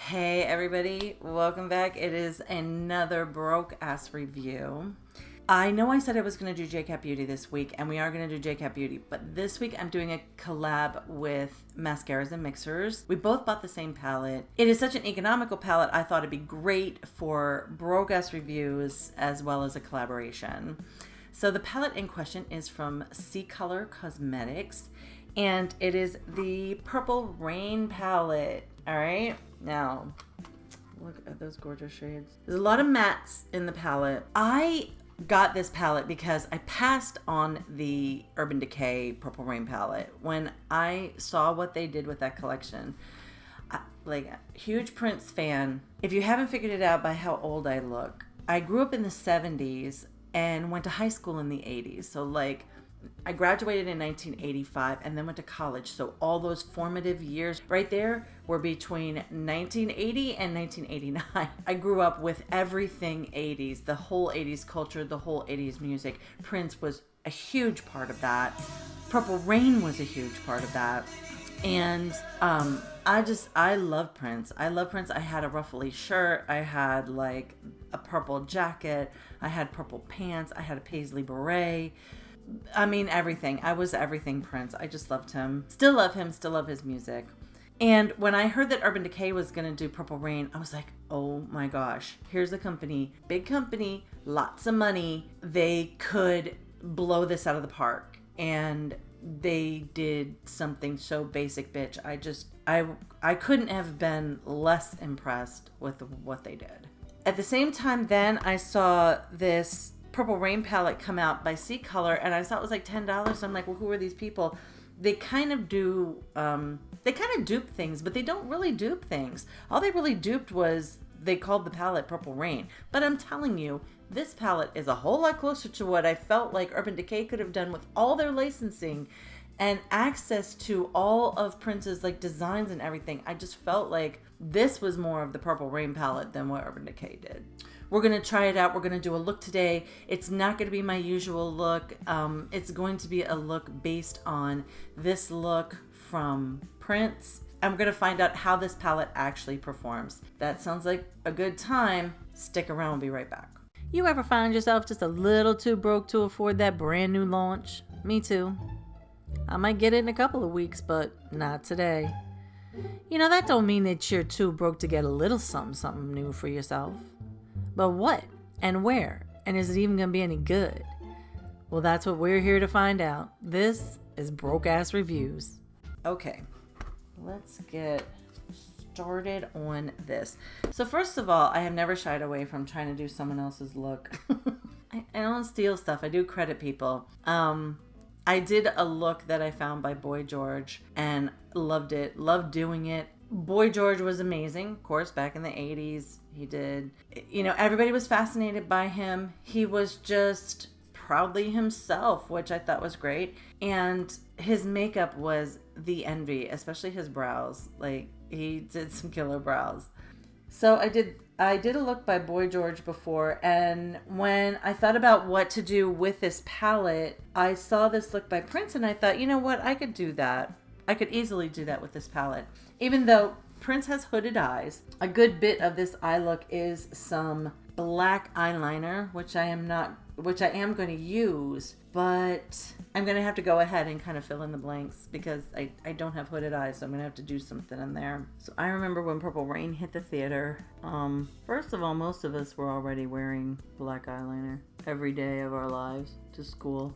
Hey everybody, welcome back. It is another broke ass review. I know I said I was going to do JCat Beauty this week, and we are going to do JCat Beauty, but this week I'm doing a collab with Mascaras and Mixers. We both bought the same palette. It is such an economical palette, I thought it'd be great for broke ass reviews as well as a collaboration. So the palette in question is from CColor Cosmetics, and it is the Purple Rain palette. All right, now look at those gorgeous shades. There's a lot of mattes in the palette. I got this palette because I passed on the Urban Decay Purple Rain palette when I saw what they did with that collection. Like a huge Prince fan. If you haven't figured it out by how old I look, I grew up in the 70s and went to high school in the 80s. So like I graduated in 1985 and then went to college. So all those formative years right there were between 1980 and 1989. I grew up with everything 80s, the whole 80s culture, the whole 80s music. Prince was a huge part of that. Purple Rain was a huge part of that. And I love Prince. I love Prince. I had a ruffly shirt. I had like a purple jacket. I had purple pants. I had a paisley beret. I mean, everything. I was everything Prince. I just loved him. Still love him. Still love his music. And when I heard that Urban Decay was going to do Purple Rain, I was like, oh my gosh. Here's a company. Big company. Lots of money. They could blow this out of the park. And they did something so basic, bitch. I couldn't have been less impressed with what they did. At the same time, then I saw this Purple Rain palette come out by CColor, and I saw it was like $10. I'm like, well, who are these people? They kind of dupe things, but they don't really dupe things. All they really duped was they called the palette Purple Rain. But I'm telling you, this palette is a whole lot closer to what I felt like Urban Decay could have done with all their licensing and access to all of Prince's like designs and everything. I just felt like this was more of the Purple Rain palette than what Urban Decay did. We're going to try it out. We're going to do a look today. It's not going to be my usual look. It's going to be a look based on this look from Prince. I'm going to find out how this palette actually performs. That sounds like a good time. Stick around. We'll be right back. You ever find yourself just a little too broke to afford that brand new launch? Me too. I might get it in a couple of weeks, but not today. You know, that don't mean that you're too broke to get a little something new for yourself. But what and where? And is it even going to be any good? Well, that's what we're here to find out. This is Broke Ass Reviews. Okay, let's get started on this. So first of all, I have never shied away from trying to do someone else's look. I don't steal stuff. I do credit people. I did a look that I found by Boy George and loved it. Loved doing it. Boy George was amazing. Of course, back in the 80s, he did. You know, everybody was fascinated by him. He was just proudly himself, which I thought was great. And his makeup was the envy, especially his brows. Like, he did some killer brows. So I did a look by Boy George before, and when I thought about what to do with this palette, I saw this look by Prince, and I thought, you know what, I could do that. I could easily do that with this palette. Even though Prince has hooded eyes, a good bit of this eye look is some black eyeliner, which I am going to use, but I'm going to have to go ahead and kind of fill in the blanks because I don't have hooded eyes, so I'm going to have to do something in there. So I remember when Purple Rain hit the theater, first of all, most of us were already wearing black eyeliner every day of our lives to school.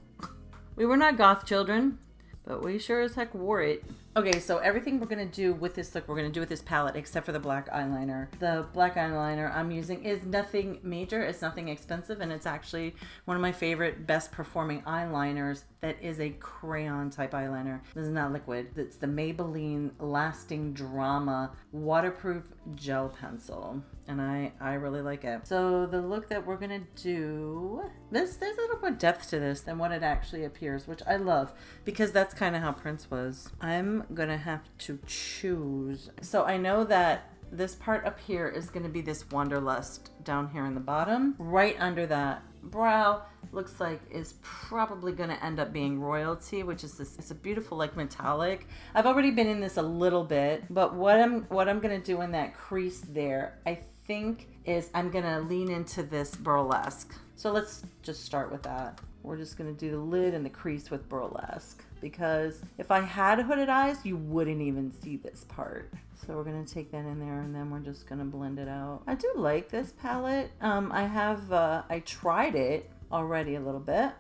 We were not goth children, but we sure as heck wore it. Okay, so everything we're going to do with this look, we're going to do with this palette, except for the black eyeliner. The black eyeliner I'm using is nothing major. It's nothing expensive, and it's actually one of my favorite, best performing eyeliners that is a crayon type eyeliner. This is not liquid. It's the Maybelline Lasting Drama Waterproof Gel Pencil, and I really like it. So the look that we're going to do, there's a little more depth to this than what it actually appears, which I love, because that's kind of how Prince was. I'm gonna have to choose. So I know that this part up here is gonna be this Wanderlust down here in the bottom. Right under that brow looks like is probably going to end up being Royalty, which is this. It's a beautiful like metallic. I've already been in this a little bit, but what I'm going to do in that crease there, I think, is I'm going to lean into this Burlesque. So let's just start with that. We're just going to do the lid and the crease with Burlesque, because if I had hooded eyes, you wouldn't even see this part. So we're going to take that in there, and then we're just going to blend it out. I do like this palette. I tried it already a little bit.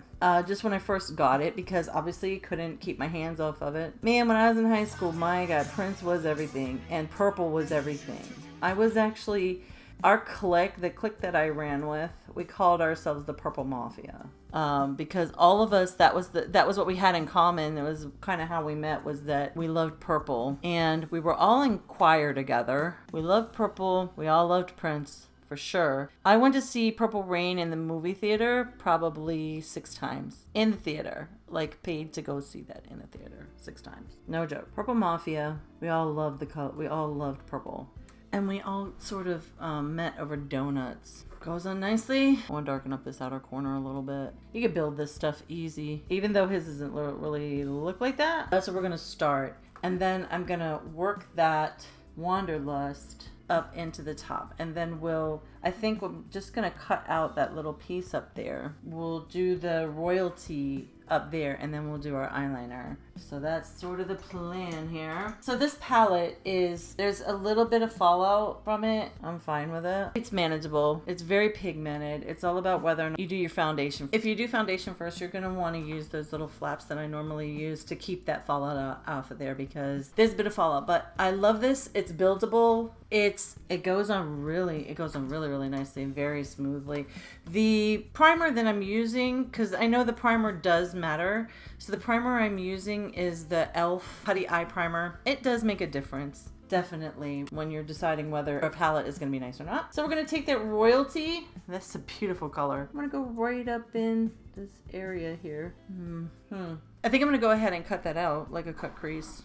Just when I first got it, because obviously couldn't keep my hands off of it. Man, when I was in high school, my God, Prince was everything, and purple was everything. I was actually... Our clique, the clique that I ran with, we called ourselves the Purple Mafia, because all of us, that was what we had in common. It was kind of how we met, was that we loved purple, and we were all in choir together. We loved purple. We all loved Prince, for sure. I went to see Purple Rain in the movie theater probably 6 times in the theater. Like, paid to go see that in the theater 6 times. No joke. Purple Mafia. We all loved the color. We all loved purple. And we all sort of met over donuts. Goes on nicely. I want to darken up this outer corner a little bit. You can build this stuff easy, even though his doesn't really look like that. That's where we're going to start. And then I'm going to work that Wanderlust up into the top. And then I think we're just going to cut out that little piece up there. We'll do the Royalty up there, and then we'll do our eyeliner. So that's sort of the plan here. So this palette there's a little bit of fallout from it. I'm fine with it. It's manageable. It's very pigmented. It's all about whether or not you do your foundation. If you do foundation first, you're going to want to use those little flaps that I normally use to keep that fallout off of there, because there's a bit of fallout. But I love this. It's buildable. It goes on really nicely and very smoothly. The primer that I'm using, because I know the primer does matter. So the primer I'm using is the e.l.f. Putty Eye Primer. It does make a difference, definitely, when you're deciding whether a palette is going to be nice or not. So we're going to take that Royalty. That's a beautiful color. I'm going to go right up in this area here. I think I'm going to go ahead and cut that out like a cut crease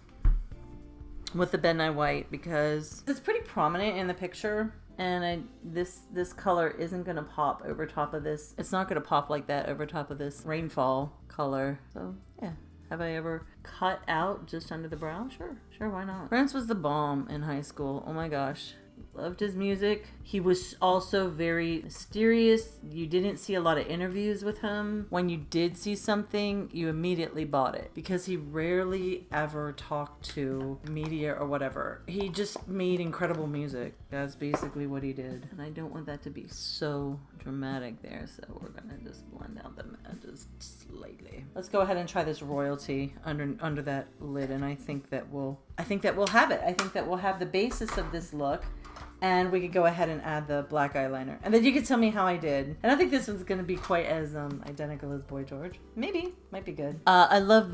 with the Bedknight White, because it's pretty prominent in the picture. And this color isn't going to pop over top of this. It's not going to pop like that over top of this Rainfall color. So, yeah. Have I ever cut out just under the brow? Sure, why not? Prince was the bomb in high school. Oh my gosh. Loved his music. He was also very mysterious. You didn't see a lot of interviews with him. When you did see something, you immediately bought it, because he rarely ever talked to media or whatever. He just made incredible music. That's basically what he did. And I don't want that to be so dramatic there, so we're gonna just blend out the edges slightly. Let's go ahead and try this Royalty under that lid, and I think that we'll have it. I think that we'll have the basis of this look. And we could go ahead and add the black eyeliner. And then you could tell me how I did. I don't think this one's going to be quite as identical as Boy George. Maybe. Might be good. I loved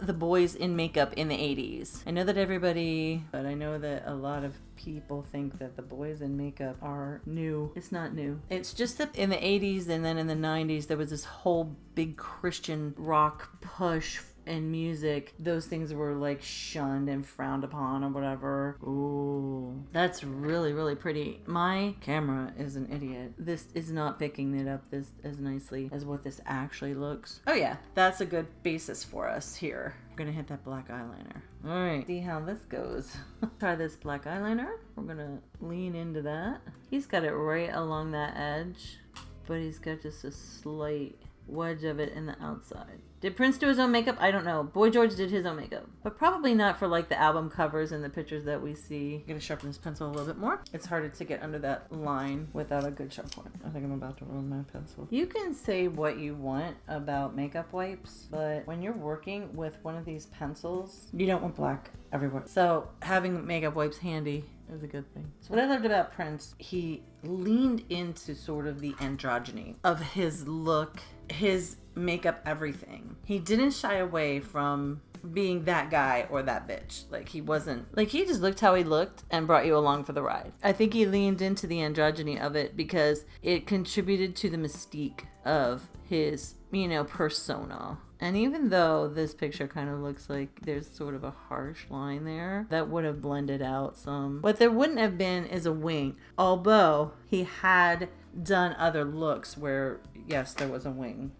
the boys in makeup in the 80s. I know that a lot of people think that the boys in makeup are new. It's not new. It's just that in the 80s and then in the 90s, there was this whole big Christian rock push in music. Those things were like shunned and frowned upon or whatever. Ooh, that's really pretty. My camera is an idiot. This is not picking it up as nicely as what this actually looks. Oh yeah, that's a good basis for us here. I'm gonna hit that black eyeliner. All right, see how this goes. Try this black eyeliner. We're gonna lean into that. He's got it right along that edge, but he's got just a slight wedge of it in the outside. Did Prince do his own makeup? I don't know. Boy George did his own makeup, but probably not for like the album covers and the pictures that we see. I'm gonna sharpen this pencil a little bit more. It's harder to get under that line without a good sharp point. I think I'm about to ruin my pencil. You can say what you want about makeup wipes, but when you're working with one of these pencils, you don't want black everywhere. So having makeup wipes handy is a good thing. So what I loved about Prince, he leaned into sort of the androgyny of his look, his makeup, everything. He didn't shy away from being that guy or that bitch. Like, he wasn't, like, he just looked how he looked and brought you along for the ride. I think he leaned into the androgyny of it because it contributed to the mystique of his you know, persona. And even though this picture kind of looks like there's sort of a harsh line there, that would have blended out some. What there wouldn't have been is a wing. Although he had done other looks where, yes, there was a wing.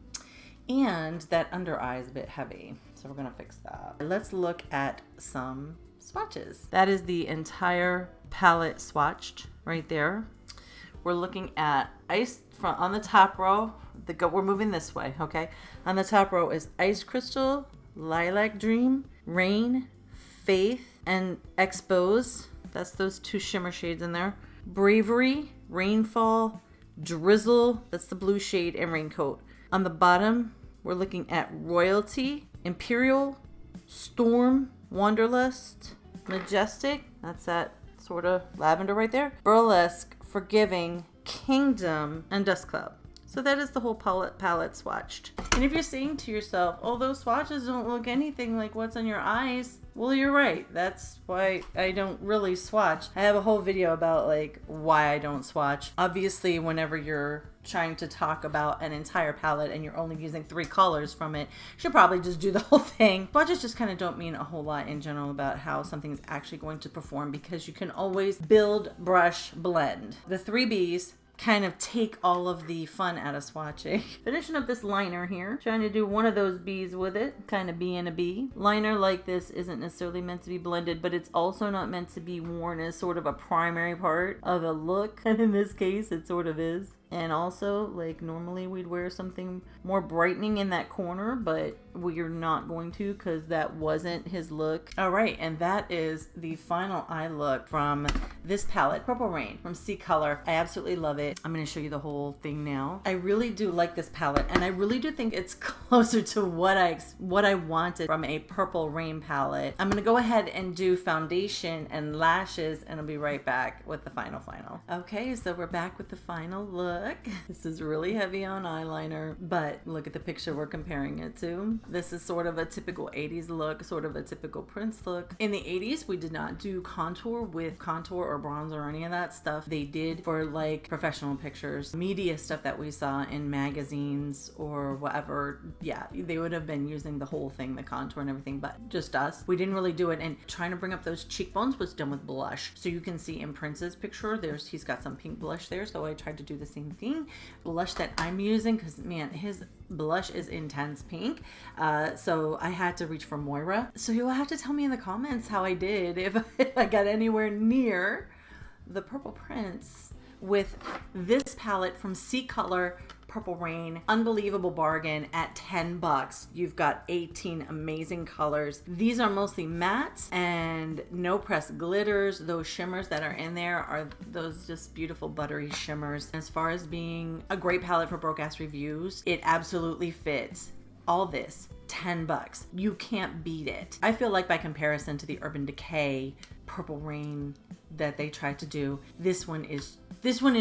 And that under eye is a bit heavy. So we're going to fix that. Let's look at some swatches. That is the entire palette swatched right there. We're looking at ice on the top row. We're moving this way, okay? On the top row is Ice Crystal, Lilac Dream, Rain, Faith, and Expose. That's those two shimmer shades in there. Bravery, Rainfall, Drizzle, that's the blue shade, and Raincoat. On the bottom, we're looking at Royalty, Imperial, Storm, Wanderlust, Majestic, that's that sort of lavender right there, Burlesque, Forgiving, Kingdom, and Dust Cloud. So that is the whole palette swatched. And if you're saying to yourself, oh, those swatches don't look anything like what's on your eyes, well, you're right. That's why I don't really swatch. I have a whole video about like why I don't swatch. Obviously, whenever you're trying to talk about an entire palette and you're only using 3 colors from it, you should probably just do the whole thing. Swatches just kind of don't mean a whole lot in general about how something is actually going to perform, because you can always build, brush, blend. The 3 B's kind of take all of the fun out of swatching. Finishing up this liner here, trying to do one of those B's with it, kind of being a B. Liner like this isn't necessarily meant to be blended, but it's also not meant to be worn as sort of a primary part of a look, and in this case it sort of is. And also, like, normally we'd wear something more brightening in that corner, but we're not going to because that wasn't his look. All right, and that is the final eye look from this palette, Purple Rain from CColor. I absolutely love it. I'm going to show you the whole thing now. I really do like this palette, and I really do think it's closer to what I wanted from a Purple Rain palette. I'm going to go ahead and do foundation and lashes, and I'll be right back with the final. Okay, so we're back with the final look. This is really heavy on eyeliner, but look at the picture we're comparing it to. This is sort of a typical 80s look, sort of a typical Prince look. In the 80s, we did not do contour with contour or bronzer or any of that stuff. They did for like professional pictures, media stuff that we saw in magazines or whatever. Yeah, they would have been using the whole thing, the contour and everything, but just us. We didn't really do it, and trying to bring up those cheekbones was done with blush. So you can see in Prince's picture, he's got some pink blush there, so I tried to do the same thing. Blush that I'm using, because man, his blush is intense pink, so I had to reach for Moira. So you'll have to tell me in the comments how I did, if I got anywhere near the Purple Prince with this palette from CColor, Purple Rain. Unbelievable bargain at $10. You've got 18 amazing colors. These are mostly mattes and no press glitters. Those shimmers that are in there are those just beautiful buttery shimmers. As far as being a great palette for broke ass reviews, it absolutely fits. All this, $10. You can't beat it. I feel like by comparison to the Urban Decay Purple Rain that they tried to do, this one is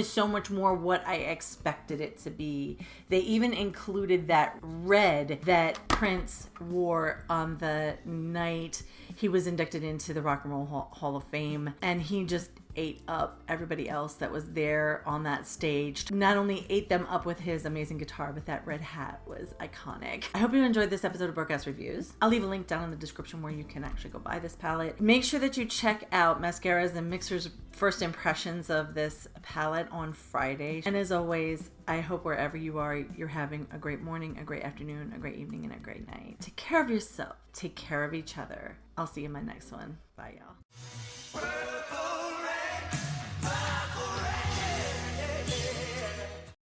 so much more what I expected it to be. They even included that red that Prince wore on the night he was inducted into the Rock and Roll Hall of Fame, and he just ate up everybody else that was there on that stage. Not only ate them up with his amazing guitar, but that red hat was iconic. I hope you enjoyed this episode of Broke Ass Reviews. I'll leave a link down in the description where you can actually go buy this palette. Make sure that you check out Mascaras and Mixer's first impressions of this palette on Friday. And as always, I hope wherever you are, you're having a great morning, a great afternoon, a great evening, and a great night. Take care of yourself. Take care of each other. I'll see you in my next one. Bye, y'all.